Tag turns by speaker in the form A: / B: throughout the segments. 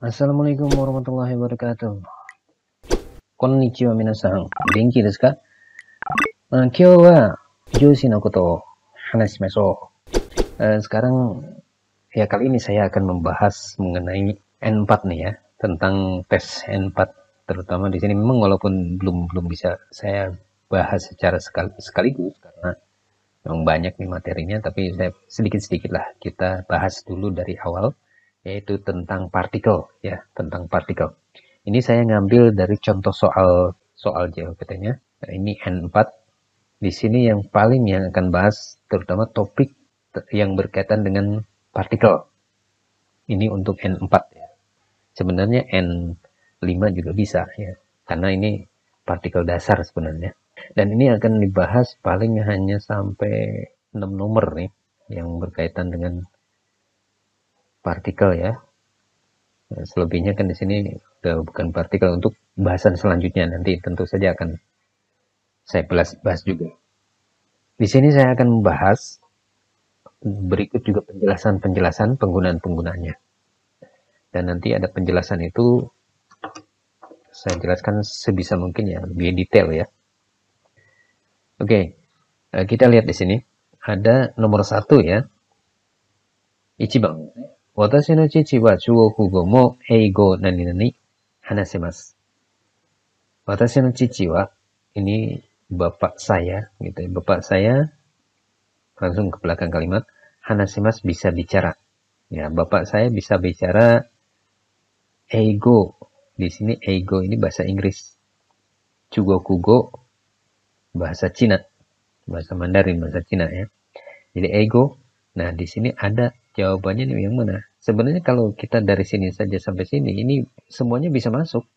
A: Assalamualaikum warahmatullahi wabarakatuh. Konnichiwa minasan. Genki desu ka? Kyou wa Joshi no koto o hanashimashou. Sekarang ya kali ini saya akan membahas mengenai N4 nih ya, tentang tes N4 terutama di sini memang walaupun belum bisa saya bahas secara sekaligus karena memang banyak nih materinya, tapi saya sedikit-sedikit lah kita bahas dulu dari awal, yaitu tentang partikel ya, tentang partikel. Ini saya ngambil dari contoh soal JLPT-nya. Nah, ini N4. Di sini yang akan bahas terutama topik yang berkaitan dengan partikel. Ini untuk N4 ya. Sebenarnya N5 juga bisa ya, karena ini partikel dasar sebenarnya. Dan ini akan dibahas paling hanya sampai 6 nomor nih yang berkaitan dengan partikel ya. Nah, selebihnya kan di sini udah bukan partikel. Untuk bahasan selanjutnya nanti tentu saja akan saya bahas juga. Di sini saya akan membahas berikut juga penjelasan penggunaan-penggunaannya. Dan nanti ada penjelasan itu saya jelaskan sebisa mungkin ya, lebih detail ya. Oke, kita lihat di sini ada nomor 1 ya. Ichiban. Watashi no chichi wa chugoku mo eigo nani nani hanashimasu. Watashi no chichi wa, ini bapak saya gitu ya. Bapak saya, langsung ke belakang kalimat, hanashimasu bisa bicara. Ya, bapak saya bisa bicara eigo. Di sini eigo ini bahasa Inggris. Chugokugo bahasa Cina. Bahasa Mandarin, bahasa Cina ya. Jadi eigo. Nah, di sini ada jawabannya nih yang mana? Sebenarnya kalau kita dari sini saja sampai sini, ini semuanya bisa masuk.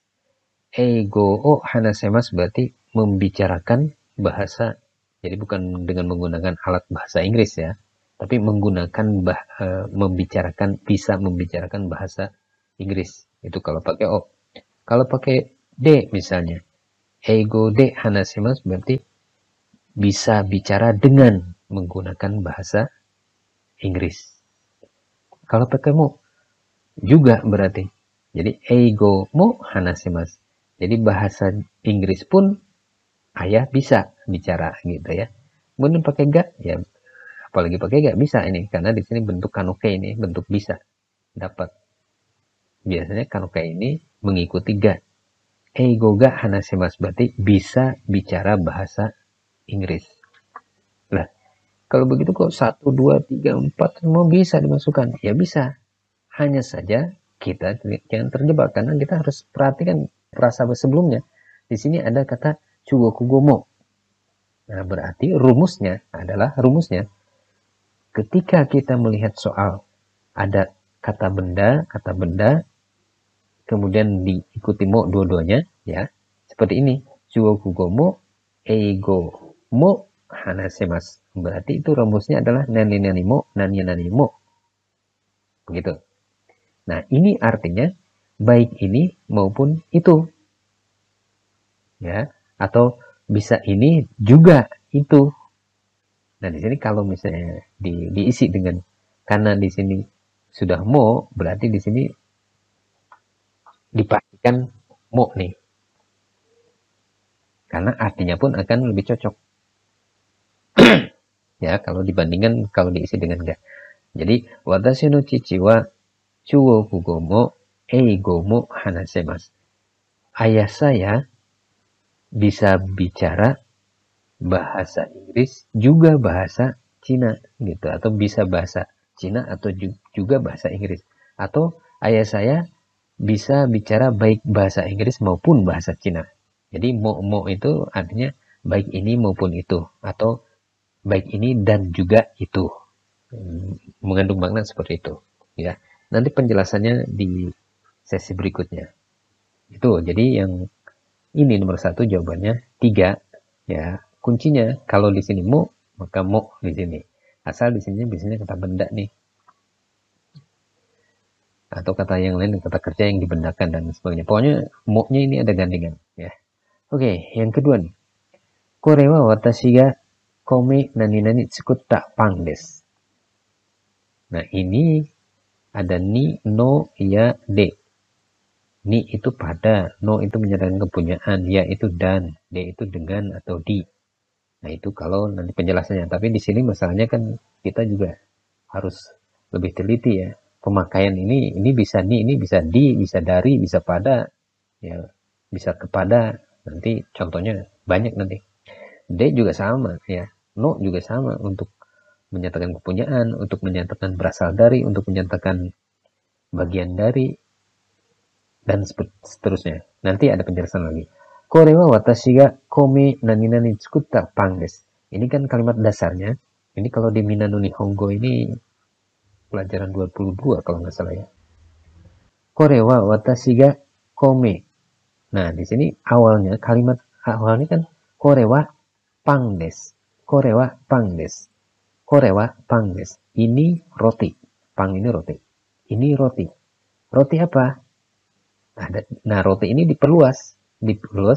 A: Eigo o hanashimasu berarti membicarakan bahasa. Jadi bukan dengan menggunakan alat bahasa Inggris ya, tapi menggunakan bisa membicarakan bahasa Inggris. Itu kalau pakai o. Kalau pakai de misalnya, eigo de hanashimasu berarti bisa bicara dengan menggunakan bahasa Inggris. Kalau pakai mo juga berarti. Jadi eigo mo hanashimasu. Jadi bahasa Inggris pun ayah bisa bicara gitu ya. Kemudian pakai ga ya, apalagi pakai ga bisa ini karena di sini bentuk kanoke ini bentuk bisa dapat. Biasanya kanoke ini mengikuti ga. Eigo ga hanashimasu berarti bisa bicara bahasa Inggris. Nah, kalau begitu kok 1, 2, 3, 4 semua bisa dimasukkan? Ya bisa. Hanya saja kita jangan terjebak karena kita harus perhatikan frasa sebelumnya. Di sini ada kata chugokugo mo. Nah, berarti rumusnya ketika kita melihat soal ada kata benda, kemudian diikuti mo dua-duanya ya. Seperti ini, chugokugo mo eigo mo hanashimasu. Berarti itu rumusnya adalah nani nani mo, nani nani mo. Begitu. Nah, ini artinya baik ini maupun itu. Ya, atau bisa ini juga itu. Nah, di sini kalau misalnya diisi dengan karena di sini sudah mo, berarti di sini dipastikan mo nih. Karena artinya pun akan lebih cocok. Ya, kalau dibandingkan kalau diisi dengan ga. Jadi, watashi no chichi wa chugokugo mo eigo mo hanashimasu. Ayah saya bisa bicara bahasa Inggris juga bahasa Cina gitu, atau bisa bahasa Cina atau juga bahasa Inggris, atau ayah saya bisa bicara baik bahasa Inggris maupun bahasa Cina. Jadi mo itu artinya baik ini maupun itu, atau baik ini dan juga itu, mengandung makna seperti itu ya. Nanti penjelasannya di sesi berikutnya itu. Jadi yang ini nomor 1 jawabannya 3 ya. Kuncinya kalau di sini mo, maka mo di sini. Asal di sini biasanya kata benda nih. Atau kata yang lain, kata kerja yang dibendakan dan sebagainya. Pokoknya mo-nya ini ada gandengan ya. Oke, yang kedua nih. Kore wa watashi ga kome nani nani tsukutta pan desu. Nah, ini ada ni, no, ya, de. Ni itu pada, no itu menyatakan kepunyaan, ya itu dan, de itu dengan atau di. Nah itu kalau nanti penjelasannya. Tapi di sini masalahnya kan kita juga harus lebih teliti ya. Pemakaian ini bisa ni, ini bisa di, bisa dari, bisa pada, ya bisa kepada. Nanti contohnya banyak nanti. D juga sama ya. No juga sama untuk menyatakan kepunyaan, untuk menyatakan berasal dari, untuk menyatakan bagian dari, dan seterusnya. Nanti ada penjelasan lagi. Kore wa watashi ga kome nani nani tsukutta pang desu. Ini kan kalimat dasarnya. Ini kalau di Minano Nihongo ini pelajaran 22 kalau nggak salah ya. Kore wa watashi ga kome. Nah, di sini awalnya kalimat awalnya kan kore wa pang desu. Kore wa pang desu. Kore wa pang desu. Ini roti. Pang ini roti. Ini roti. Roti apa? Nah, roti ini diperluas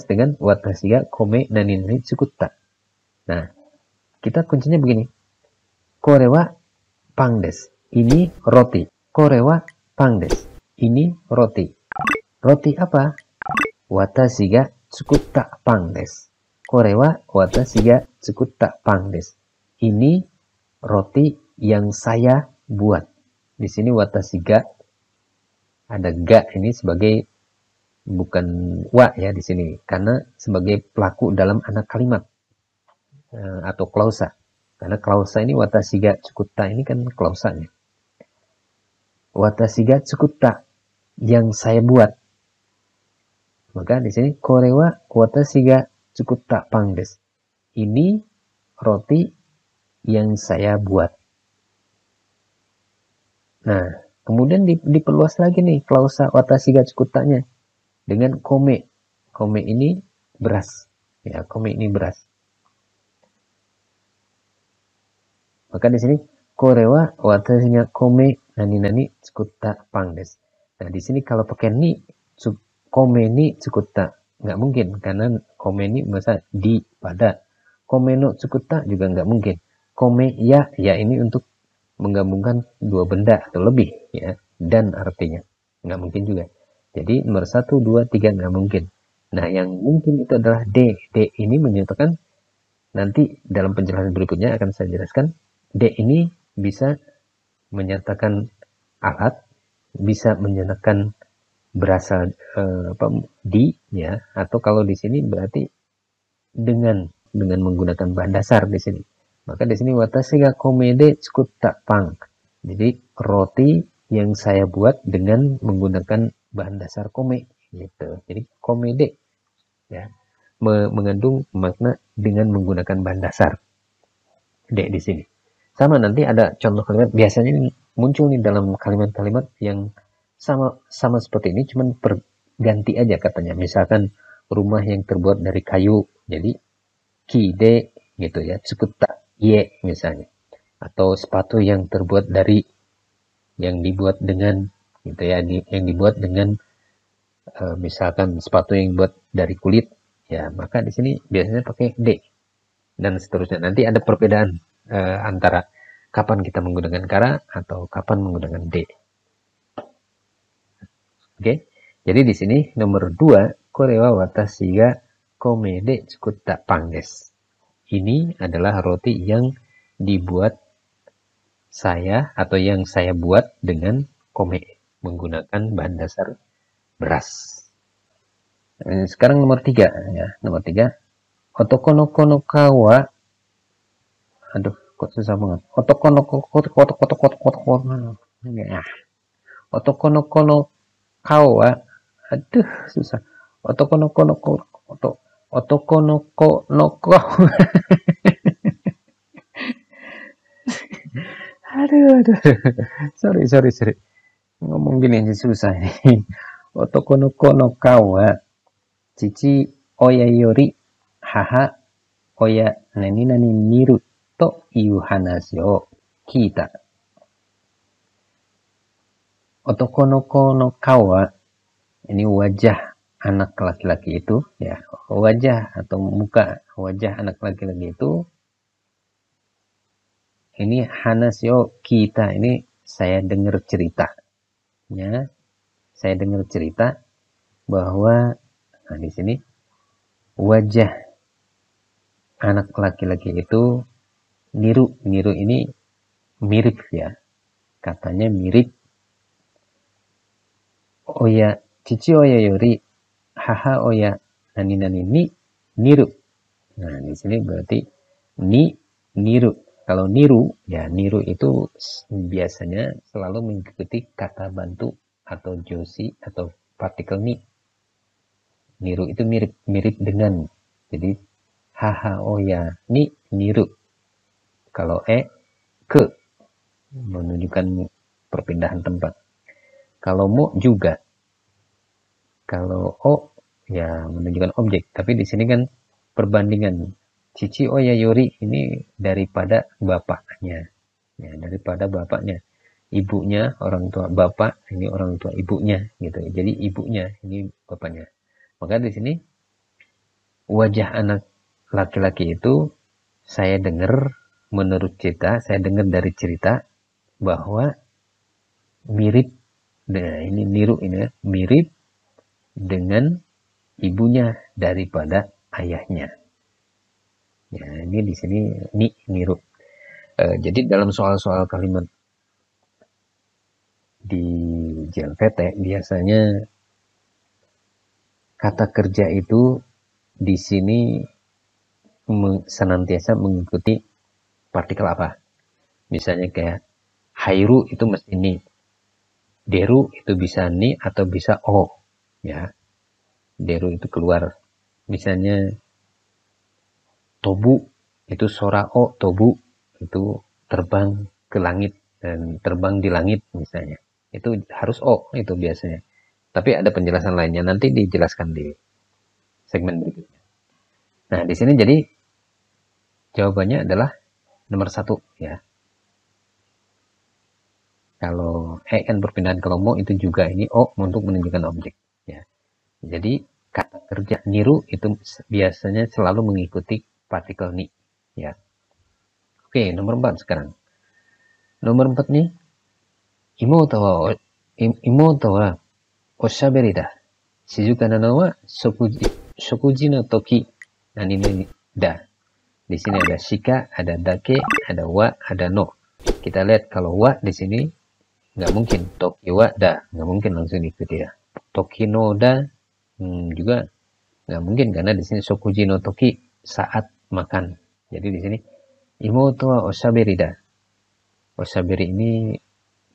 A: dengan watashi ga kome nani nani tsukutta. Nah, kita kuncinya begini. Kore wa pang desu. Ini roti. Kore wa pang desu. Ini roti. Roti apa? Watashi ga tsukutta pang desu. Kore wa watashi ga tsukutta pang desu. Ini roti yang saya buat. Di sini watashi ga ada ga ini sebagai bukan wa ya di sini karena sebagai pelaku dalam anak kalimat atau klausa. Karena klausa ini watashi ga tsukutta ini kan klausanya. Watashi ga tsukutta yang saya buat. Maka di sini kore wa watashi ga tsukutta pang desu. Ini roti yang saya buat. Nah, kemudian diperluas lagi nih klausa watashi ga tsukuttanya dengan kome. Kome ini beras. Ya, kome ini beras. Maka di sini kore wa watashi ga kome nani nani tsukutta pang desu. Nah, di sini kalau pakai ni kome ni tsukutta nggak mungkin karena kome ni masa di pada. Kome no tsukutta juga nggak mungkin. Kome ya ini untuk menggabungkan dua benda atau lebih ya, dan artinya nggak mungkin juga. Jadi nomor 1, 2, 3 nggak mungkin. Nah, yang mungkin itu adalah D. D ini menyatakan nanti dalam penjelasan berikutnya akan saya jelaskan. D ini bisa menyatakan alat, bisa menyatakan berasal di ya, atau kalau di sini berarti dengan menggunakan bahan dasar di sini. Maka di sini watashi ga komede tsukutta pang. Jadi roti yang saya buat dengan menggunakan bahan dasar kome gitu. Jadi komede ya mengandung makna dengan menggunakan bahan dasar. D di sini. Sama nanti ada contoh kalimat biasanya muncul nih dalam kalimat-kalimat yang sama seperti ini cuman berganti aja katanya. Misalkan rumah yang terbuat dari kayu. Jadi kide gitu ya, tsukutta ye misalnya. Atau sepatu yang terbuat dari yang dibuat dengan gitu ya, yang dibuat dengan misalkan sepatu yang dibuat dari kulit ya, maka di sini biasanya pakai D dan seterusnya. Nanti ada perbedaan antara kapan kita menggunakan kara atau kapan menggunakan D. Oke. Jadi di sini nomor 2, kore wa watashi ga komede tsukutta pang desu. Ini adalah roti yang dibuat saya atau yang saya buat dengan kome menggunakan bahan dasar beras. Sekarang nomor 3 ya. Nomor 3, otoko no kono kawa. Aduh, kok susah banget. Otoko no Otoko no kono kawa. Aduh, susah. Otoko no kono Otoko no kono aduh. Sorry. Ngomong gini aja susah ini. Otoko no kono kawa. Chichi oya yori haha oya nani nani miru to iu hanashi o kita. Otoko no kono kawa, ini wajah anak laki-laki itu ya, wajah atau muka wajah anak laki-laki itu ini hanasyo kita, ini saya dengar cerita ya, saya dengar cerita bahwa nah di sini wajah anak laki-laki itu niru. Niru ini mirip ya. Katanya mirip. Oya, cici oya yori haha oya nani nani ni niru. Nah, di sini berarti ni niru. Kalau niru, ya niru itu biasanya selalu mengikuti kata bantu atau josi atau partikel ni. Niru itu mirip mirip dengan. Jadi haha oya ni niru. Kalau ke menunjukkan perpindahan tempat. Kalau mo juga. Kalau o ya menunjukkan objek. Tapi di sini kan perbandingan. Cici oya yori ini daripada bapaknya. Ya, daripada bapaknya. Ibunya orang tua bapak, ini orang tua ibunya gitu. Jadi ibunya ini bapaknya. Maka di sini wajah anak laki-laki itu saya dengar menurut cerita, saya dengar dari cerita bahwa mirip, nah ini niru ini mirip dengan ibunya daripada ayahnya. Ya, ini di sini niru. Jadi dalam soal-soal kalimat di JLPT biasanya kata kerja itu di sini senantiasa mengikuti partikel apa. Misalnya kayak hairu itu mesti ni. Deru itu bisa ni atau bisa o. Ya. Deru itu keluar. Misalnya tobu itu sora o tobu itu terbang ke langit dan terbang di langit misalnya. Itu harus o itu biasanya. Tapi ada penjelasan lainnya nanti dijelaskan di segmen berikutnya. Nah, di sini jadi jawabannya adalah nomor 1 ya. Kalau kan perpindahan, kalau mo itu juga ini o untuk menunjukkan objek ya. Jadi kata kerja niru itu biasanya selalu mengikuti partikel ni ya. Oke, nomor 4 sekarang. Nomor 4 nih imoto wa oshaberi da. Shizuka na no wa shokuji no toki nani nani da. Di sini ada shika, ada dake, ada wa, ada no. Kita lihat kalau wa di sini nggak mungkin toki wa da, nggak mungkin langsung diikuti ya. Toki no da juga nggak mungkin karena di sini shokuji no toki saat makan. Jadi di sini imoto wa oshaberi da. Oshaberi ini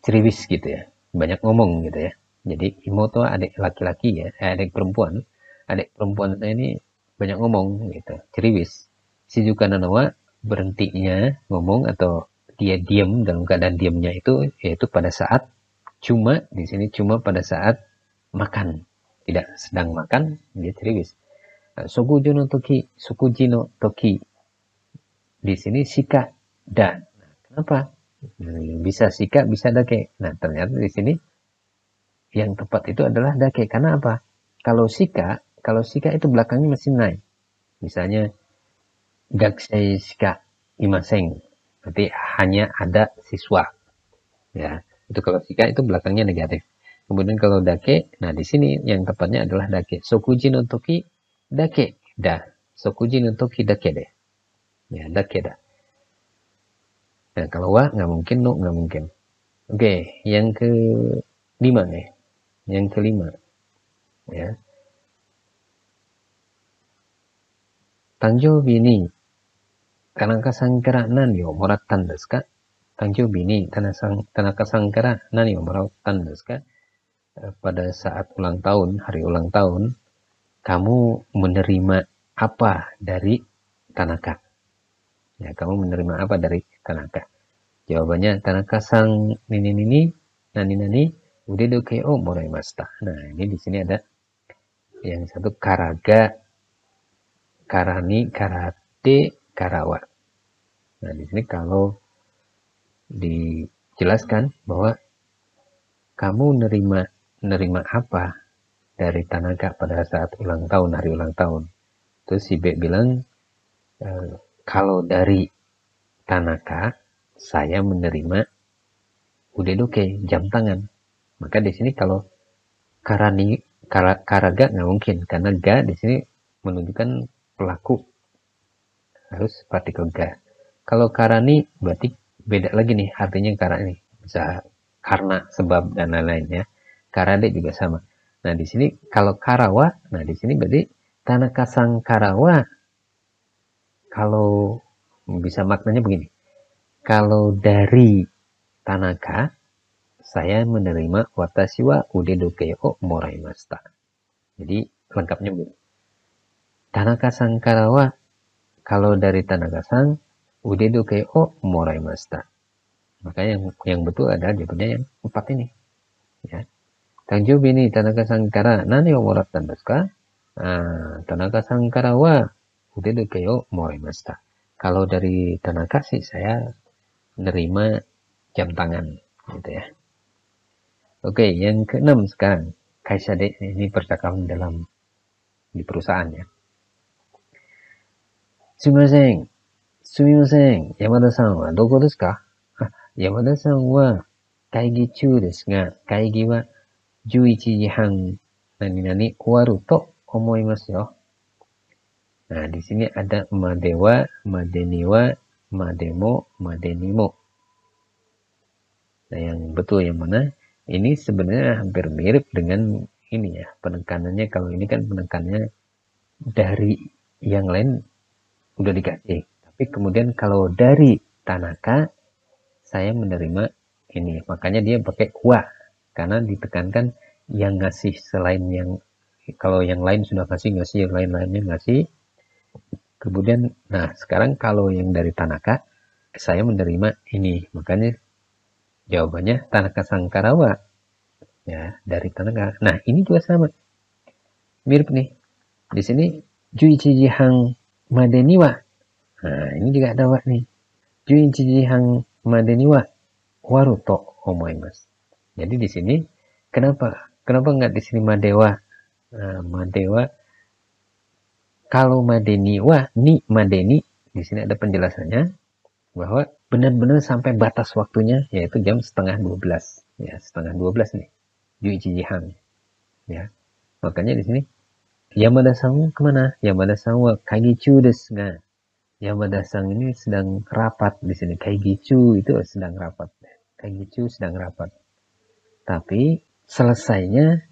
A: ceriwis gitu ya, banyak ngomong gitu ya. Jadi imoto adik laki-laki ya, adik perempuan. Adik perempuan saya ini banyak ngomong gitu, ceriwis. Shizuka nanawa berhentinya ngomong atau dia diam dalam keadaan diamnya itu yaitu pada saat cuma di sini cuma pada saat makan, tidak sedang makan dia ceriwis. Sokuji no toki, sokuji no toki di sini shika da. Kenapa? Bisa shika, bisa dake. Nah, ternyata di sini yang tepat itu adalah dake. Karena apa? Kalau shika itu belakangnya masih naik. Misalnya gakusei shika imaseng. Berarti hanya ada siswa. Ya, itu kalau shika itu belakangnya negatif. Kemudian kalau dake, nah di sini yang tepatnya adalah dake. Sokuji no toki dake da. Sokuji no toki dake de. Ya, dake da. Nah, kalau wa nggak mungkin, no nggak mungkin. Oke, yang kelima nih. Yang kelima. Ya. Tanjoubi ni Tanaka-san kara nani o morattan desu ka? Tanjoubi ni Tanaka-san kara nani o morattan desu ka? Pada saat ulang tahun, hari ulang tahun, kamu menerima apa dari Tanaka? Ya, kamu menerima apa dari Tanaka? Jawabannya Tanaka-san nini nani udedoke o moraimashita. Nah, ini di sini ada yang satu karaga, karani, karate, karawa. Nah, di sini kalau dijelaskan bahwa kamu nerima apa dari Tanaka pada saat ulang tahun, hari ulang tahun. Terus si B bilang, kalau dari Tanaka, saya menerima udedoke, jam tangan. Maka di sini kalau karani Karaga nggak mungkin, karena ga di sini menunjukkan pelaku, harus partikel ga. Kalau karani berarti beda lagi nih artinya. Karani bisa karena, sebab, dan lain-lain ya. Karade juga sama. Nah di sini kalau karawa, nah di sini berarti Tanaka sang karawa. Kalau bisa maknanya begini, kalau dari Tanaka saya menerima watashi wa udedoke o moraimashita. Jadi lengkapnya begini, Tanaka sang karawa, kalau dari Tanaka sang udedoke o moraimashita. Makanya yang betul adalah jawabannya yang 4 ini ya. Tanjobi ni Tanaka sang kara nani o moratta desu ka? Tanaka sang kara wa udedoke o moraimashita. Kalau dari Tanaka sih saya menerima jam tangan gitu ya. Oke, yang keenam sekarang. Kaisade, ini percakapan di perusahaan ya. Sumimasen, sumimasen, Yamada-san wa doko desu ka? Yamada-san wa kaigi chū desu ga, kaigi wa 11時半何々終わると思いますよ. Nah, di sini ada madewa, madeniwa, mademo, madenimo. Nah, yang betul yang mana? Ini sebenarnya hampir mirip dengan ini ya, penekanannya. Kalau ini kan penekanannya dari yang lain udah dikasih. Tapi kemudian kalau dari Tanaka, saya menerima ini. Makanya dia pakai wa. Karena ditekankan yang ngasih selain yang, kalau yang lain sudah ngasih, yang lain-lainnya ngasih. Kemudian, nah sekarang kalau yang dari Tanaka, saya menerima ini. Makanya jawabannya Tanaka Sangkarawa. Ya, dari Tanaka. Nah, ini juga sama. Mirip nih. Di sini 11時半までには. Nah, ini juga ada wa nih. 11時半までには終わると思います. Jadi di sini kenapa nggak di sini madewa? Nah, madewa. Kalau madeni wa, ni madeni, di sini ada penjelasannya bahwa benar-benar sampai batas waktunya, yaitu jam setengah 12. Ya, setengah 12 nih. 11時半. Ya. Makanya di sini Yamada-san kemana? Yamada-san wa kaigichu desu ga. Yamada-san ini sedang rapat di sini. Kaigichu itu sedang rapat. Kaigichu sedang rapat. Tapi selesainya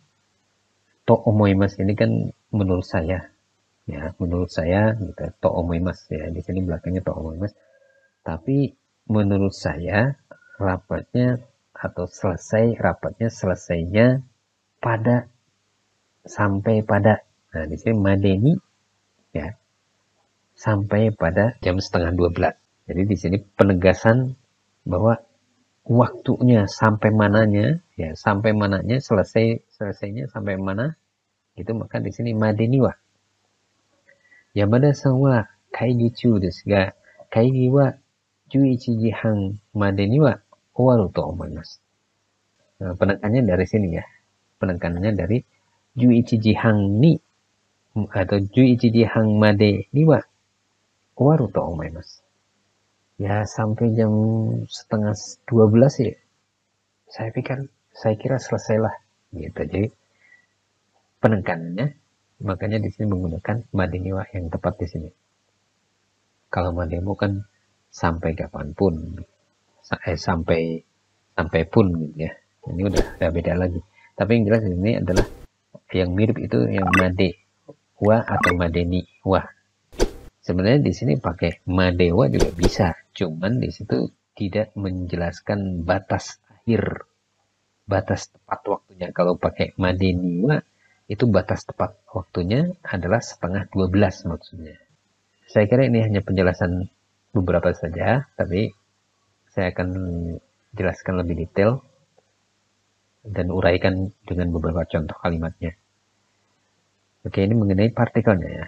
A: to omoimasu ini kan menurut saya. Ya, menurut saya gitu. To omoimasu ya. Di sini belakangnya to omoimasu. Tapi menurut saya rapatnya atau selesainya pada, sampai pada. Nah, di sini madeni ya, sampai pada jam setengah 12. Jadi di sini penegasan bahwa waktunya sampai mananya ya, sampai mananya, selesainya sampai mana itu, maka di sini madeni wa. Yamada-san wa kaigi chū desu ga, kaigi wa 11時半までには終わると思います. Nah, penekanannya dari sini ya. Penekanannya dari 11時半に atau 11時半までには終わると思います. Ya, sampai jam setengah 12 ya. Saya kira selesailah gitu. Jadi penekanannya, makanya di sini menggunakan madeniwa yang tepat di sini. Kalau mademo kan sampai kapanpun, sampai pun gitu ya. Ini udah beda lagi. Tapi yang jelas ini adalah yang mirip itu yang made wa atau madeni wa. Sebenarnya di sini pakai madewa juga bisa, cuman di situ tidak menjelaskan batas akhir, batas tepat waktunya. Kalau pakai madeni wa itu batas tepat waktunya adalah setengah 12 maksudnya. Saya kira ini hanya penjelasan beberapa saja, tapi saya akan jelaskan lebih detail dan uraikan dengan beberapa contoh kalimatnya. Oke, ini mengenai partikelnya ya.